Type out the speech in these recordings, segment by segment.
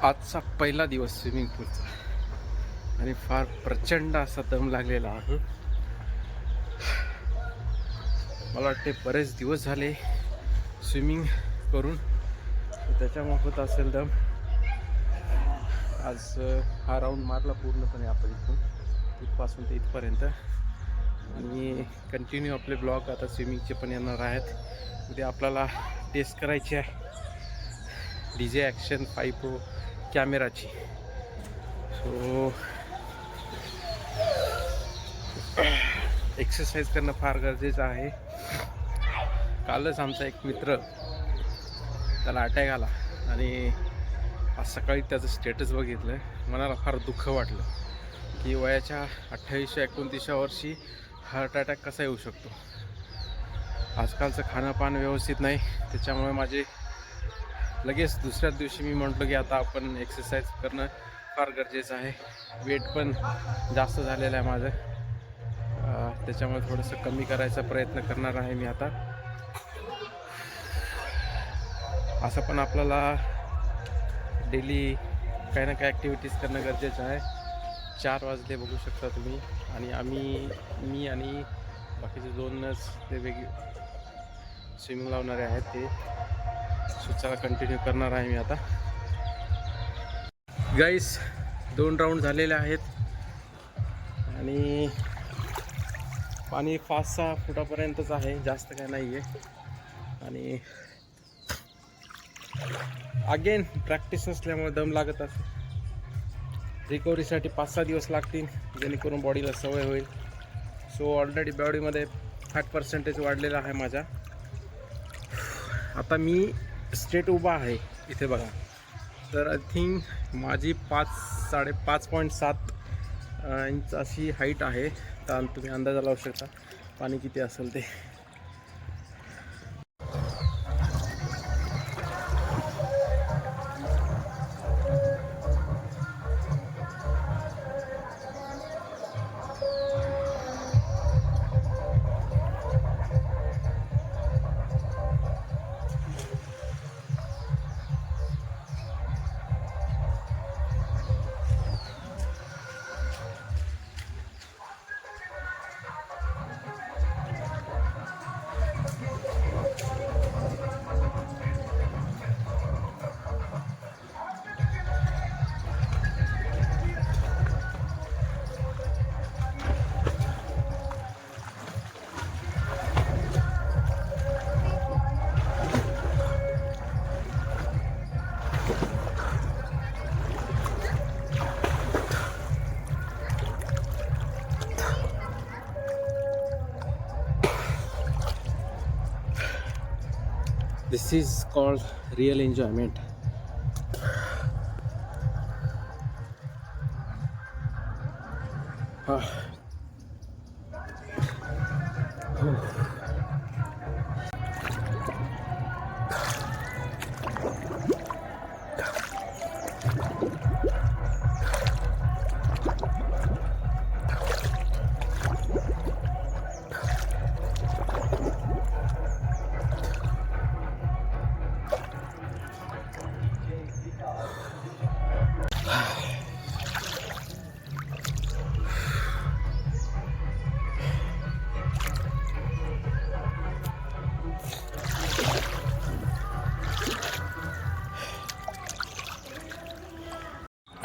आजचा पहिला दिवस स्विमिंग पूलचा आणि फार प्रचंड असा दम लागलेला आहे. मला वाटते बरेच दिवस झाले स्विमिंग करून, त्याच्यामुळे होत असेल दम. आज हा राऊंड मारला पूर्णपणे आपण इथपासून ते इथपर्यंत, आणि कंटिन्यू आपले ब्लॉग आता स्विमिंगचे पण येणार आहेत. उद्या आपल्याला टेस्ट करायची आहे DJ ॲक्शन 5 Pro कॅमेराची. सो एक्सरसाइज करणं फार गरजेचं आहे. कालच आमचा एक मित्र, त्याला अटॅक आला आणि आज सकाळी त्याचं स्टेटस बघितलं. मनाला फार दुःख वाटलं की वयाच्या 28-29 वर्षी हार्ट अटॅक कसा येऊ शकतो. आजकालचं खाणंपान व्यवस्थित नाही, त्याच्यामुळे माझे लगेच दुसऱ्याच दिवशी मी म्हटलो की आता आपण एक्सरसाइज करणं फार गरजेचं आहे. वेट पण जास्त झालेलं आहे माझं, त्याच्यामुळे थोडंसं कमी करायचा प्रयत्न करणार आहे मी आता. असं पण आपल्याला डेली काही ना काही ॲक्टिव्हिटीज करणं गरजेचं आहे. 4 वाजले बघू शकता तुम्ही, आणि मी आणि बाकीचे 2च ते वेगळे स्विमिंग लावणारे आहेत. ते सुचाला कंटिन्यू करणार आहे मी आता. गाईस 2 राऊंड झालेले आहेत आणि पाणी 5-6 फुटापर्यंतच आहे, जास्त काय नाही आहे. आणि अगेन प्रॅक्टिस नसल्यामुळे दम लागत असेल. रिकव्हरीसाठी 5-6 दिवस लागतील, जेणेकरून बॉडीला सवय होईल. सो ऑलरेडी बॉडीमध्ये फॅट पर्सेंटेज वाढलेला आहे माझा. आता मी स्ट्रेट उभा आहे इथे बघा, तर आय थिंक माझी 5.7 इंच अशी हाईट आहे. तर तुम्ही अंदाजा लावू शकता पाणी किती असेल ते. This is called real enjoyment.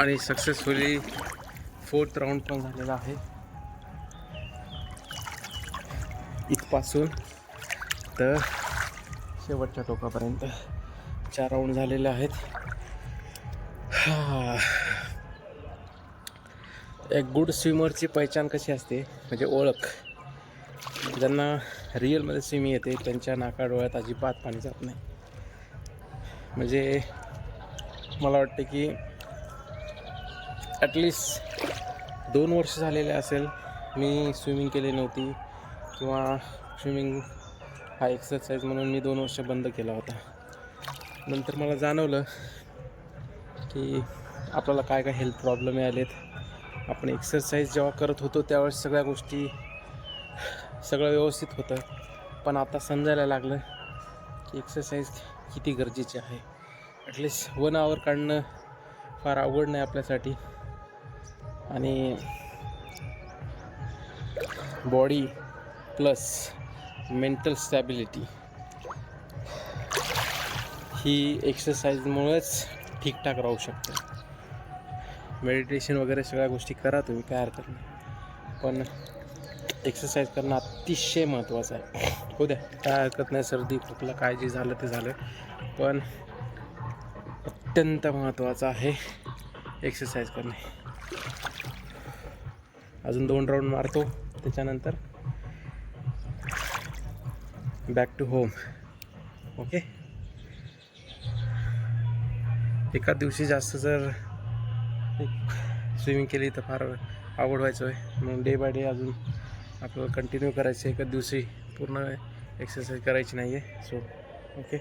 आणि सक्सेसफुली 4th राऊंड पण झालेला आहे. इथपासून तर शेवटच्या टोकापर्यंत 4 राऊंड झालेले आहेत. एक गुड स्विमरची पहिचान कशी असते, म्हणजे ओळख. ज्यांना रिअलमध्ये स्विमिंग येते त्यांच्या नाकाडोळ्यात अजिबात पाणी जात नाही. म्हणजे मला वाटते की ॲटलिस्ट 2 वर्ष झालेले असेल मी स्विमिंग केली नव्हती, किंवा स्विमिंग हा एक्सरसाइज म्हणून मी 2 वर्ष बंद केला होता. नंतर मला जाणवलं की आपल्याला काय काय हेल्थ प्रॉब्लेम आलेत. आपण एक्सरसाइज जेव्हा करत होतो त्यावेळेस सगळं व्यवस्थित होतं, पण आता समजायला लागलं की एक्सरसाइज किती गरजेची आहे. ॲटलिस्ट 1 hour काढणं फार अवघड नाही आपल्यासाठी. आणि बॉडी प्लस मेंटल स्टॅबिलिटी ही एक्सरसाइजमुळेच ठीकठाक राहू शकते. मेडिटेशन वगैरे सगळ्या गोष्टी करा तुम्ही, काय हरकत नाही, पण एक्सरसाइज करणं अतिशय महत्त्वाचं आहे. हो द्या, काय हरकत नाही, सर्दी खोकला काय जे झालं ते झालं, पण अत्यंत महत्त्वाचं आहे एक्सरसाइज करणे. अजून 2 राऊंड मारतो, त्याच्यानंतर बॅक टू होम. ओके. एका दिवशी जास्त जर स्विमिंग केली तर फार आवड व्हायचं आहे. म्हणून डे बाय डे अजून आपल्याला कंटिन्यू करायचं आहे. एका दिवशी पूर्ण एक्सरसाइज करायची नाही आहे. So okay.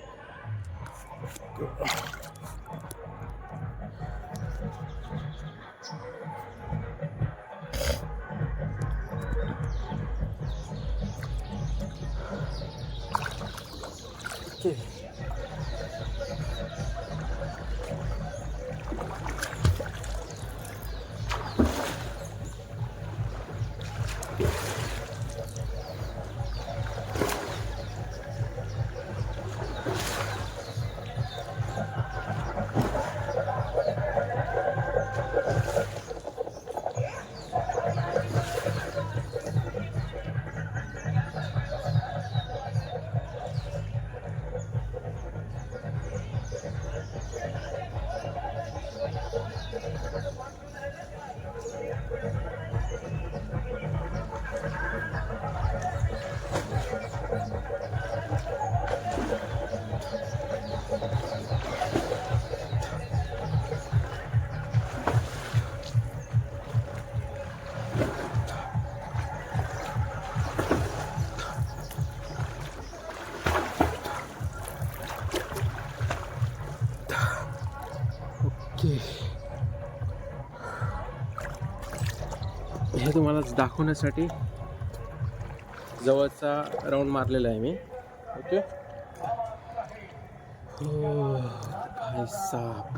हे तुम्हाला दाखवण्यासाठी जवळचा राऊंड मारलेला आहे मी. ओके. हो भाई साहब,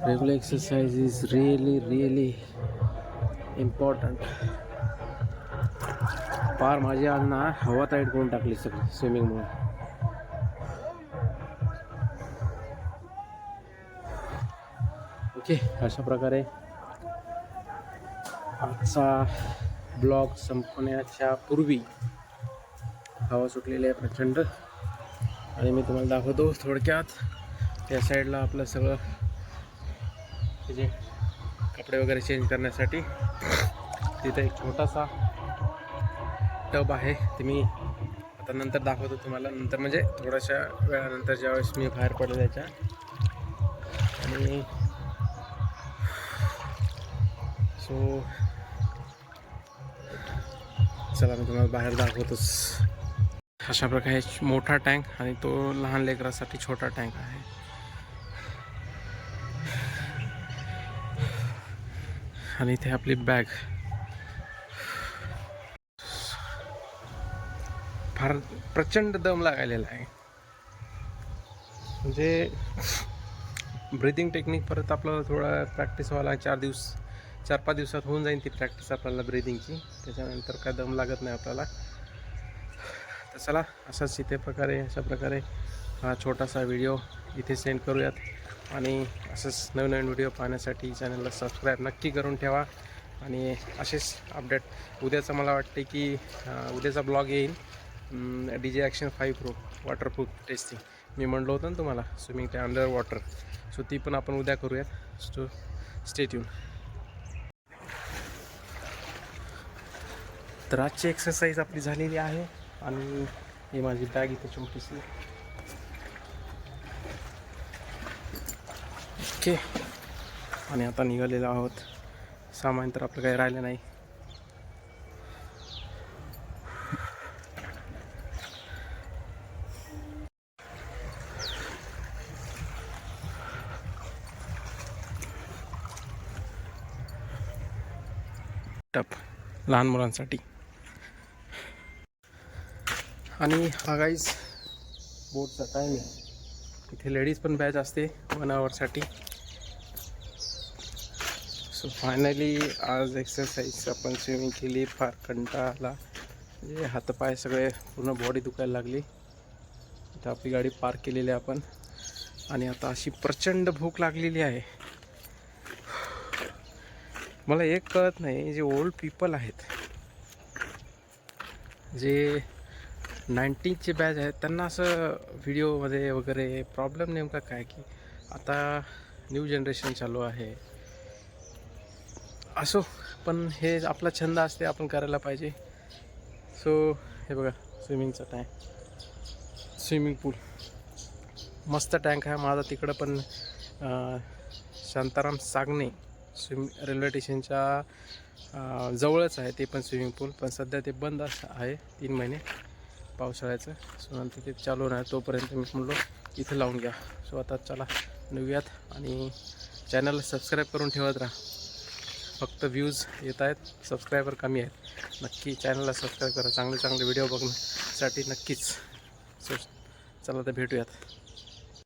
regular exercise is really important. फार माझी आज ना हवा टाईट करून टाकली सगळी स्विमिंगमुळे. ओके, अशा प्रकारे आजचा ब्लॉग संपण्याच्या पूर्वी हवा सुटलेली आहे प्रचंड, आणि मी तुम्हाला दाखवतो थोडक्यात. या साईडला आपलं सगळं जे कपडे वगैरे चेंज करण्यासाठी तिथे एक छोटासा टब आहे. ते मी आता नंतर दाखवतो तुम्हाला, नंतर म्हणजे थोड्याशा वेळानंतर ज्यावेळेस मी बाहेर पडलो त्याच्या. आणि सो चला मी तुम्हाला बाहेर दाखवतोच. अशा प्रकारे मोठा टँक आणि तो लहान लेकरासाठी छोटा टँक आहे. आणि इथे आपली बॅग. फार प्रचंड दम लागायलेला आहे. म्हणजे ब्रीदिंग टेक्निक परत आपल्याला थोडा प्रॅक्टिस व्हायला 4-5 दिवसात होऊन जाईल ती प्रॅक्टिस आपल्याला ब्रीदिंगची. त्याच्यानंतर काय दम लागत नाही आपल्याला. तर चला, अशाच अशा प्रकारे हा छोटासा व्हिडिओ इथे सेंड करूयात. आणि असंच नवीन व्हिडिओ पाहण्यासाठी चॅनलला सबस्क्राईब नक्की करून ठेवा. आणि असेच अपडेट उद्याचं मला वाटते की उद्याचा ब्लॉग येईल DJ Action 5 Pro waterproof testing. मी म्हणलं होतं ना तुम्हाला स्विमिंग ते अंडर वॉटर. सो ती पण आपण उद्या करूयात. So stay tune. तर आजची एक्सरसाइज आपली झालेली आहे. आणि ही माझी बॅग इथे छोटीशी. ओके. आणि आता निघालेलो आहोत. सामान तर आपलं काही राहिलं नाही. टप लहान मुलांसाठी. आणि हा गाईज बोटचा टाईम आहे. इथे लेडीज पण बॅच असते 1 आवरसाठी. सो फायनली आज एक्सरसाइज आपण स्विमिंग केली. फार कंटाळा आला, म्हणजे हातपाय सगळे पूर्ण बॉडी दुखायला लागली. इथं आपली गाडी पार्क केलेली आहे आपण, आणि आता अशी प्रचंड भूक लागलेली आहे. मला एक कळत नाही, जे ओल्ड पीपल आहेत, जे 90चे बॅच आहेत, त्यांना असं व्हिडिओमध्ये वगैरे प्रॉब्लेम नेमका काय, की आता न्यू जनरेशन चालू आहे असो, पण हे आपला छंद असते, आपण करायला पाहिजे. सो हे बघा स्विमिंगचा टँक, स्विमिंग पूल मस्त टँक आहे माझा. तिकडं पण शांताराम सागणे रेल्वे स्टेशनच्या जवळच आहे ते पण स्विमिंग पूल, पण सध्या ते बंद आहे 3 महिने पावसाळ्याचं. सो नंतर ते चालू होणार, तोपर्यंत मी म्हणलो इथं लावून घ्या. सो आता चला निघूयात, आणि चॅनलला सबस्क्राईब करून ठेवत राहा. फक्त व्ह्यूज येत आहेत, सबस्क्रायबर कमी आहेत. नक्की चॅनलला सबस्क्राईब करा, चांगले चांगले व्हिडिओ बघण्यासाठी नक्कीच. सो चला तर भेटूयात.